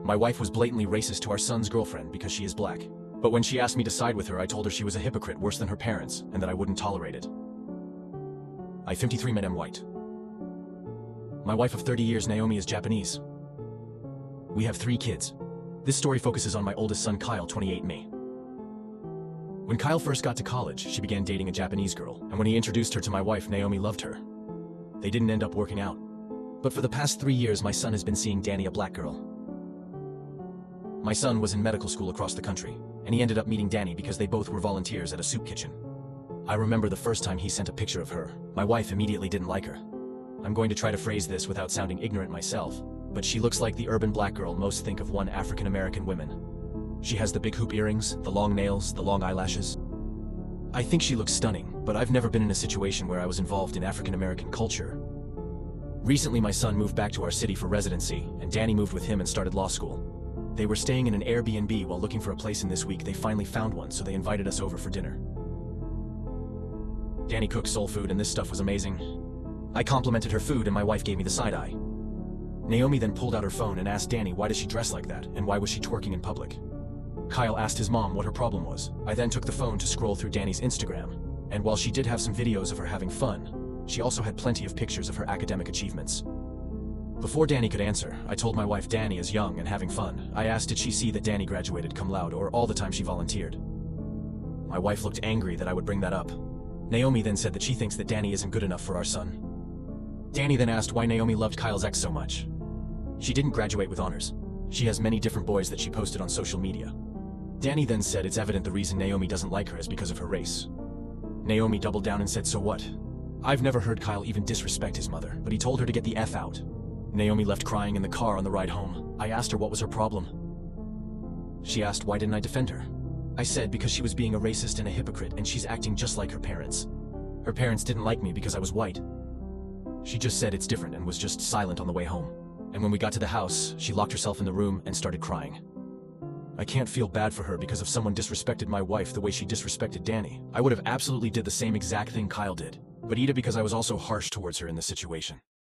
My wife was blatantly racist to our son's girlfriend because she is black. But when she asked me to side with her, I told her she was a hypocrite worse than her parents, and that I wouldn't tolerate it. I 53 men am white. My wife of 30 years, Naomi, is Japanese. We have 3 kids. This story focuses on my oldest son, Kyle, 28 me. When Kyle first got to college, she began dating a Japanese girl, and when he introduced her to my wife, Naomi loved her. They didn't end up working out. But for the past 3 years, my son has been seeing Danny, a black girl. My son was in medical school across the country, and he ended up meeting Danny because they both were volunteers at a soup kitchen. I remember the first time he sent a picture of her. My wife immediately didn't like her. I'm going to try to phrase this without sounding ignorant myself, but she looks like the urban black girl most think of one African-American women. She has the big hoop earrings, the long nails, the long eyelashes. I think she looks stunning, but I've never been in a situation where I was involved in African-American culture. Recently, my son moved back to our city for residency, and Danny moved with him and started law school. They were staying in an Airbnb while looking for a place, and this week they finally found one, so they invited us over for dinner. Danny cooked soul food, and this stuff was amazing. I complimented her food, and my wife gave me the side eye. Naomi then pulled out her phone and asked Danny why does she dress like that, and why was she twerking in public. Kyle asked his mom what her problem was. I then took the phone to scroll through Danny's Instagram, and while she did have some videos of her having fun, she also had plenty of pictures of her academic achievements. Before Danny could answer, I told my wife Danny is young and having fun. I asked did she see that Danny graduated cum laude or all the time she volunteered. My wife looked angry that I would bring that up. Naomi then said that she thinks that Danny isn't good enough for our son. Danny then asked why Naomi loved Kyle's ex so much. She didn't graduate with honors. She has many different boys that she posted on social media. Danny then said it's evident the reason Naomi doesn't like her is because of her race. Naomi doubled down and said, so what? I've never heard Kyle even disrespect his mother, but he told her to get the F out. Naomi left crying in the car on the ride home. I asked her what was her problem. She asked why didn't I defend her. I said because she was being a racist and a hypocrite and she's acting just like her parents. Her parents didn't like me because I was white. She just said it's different and was just silent on the way home. And when we got to the house, she locked herself in the room and started crying. I can't feel bad for her because if someone disrespected my wife the way she disrespected Danny, I would have absolutely did the same exact thing Kyle did. But either because I was also harsh towards her in this situation.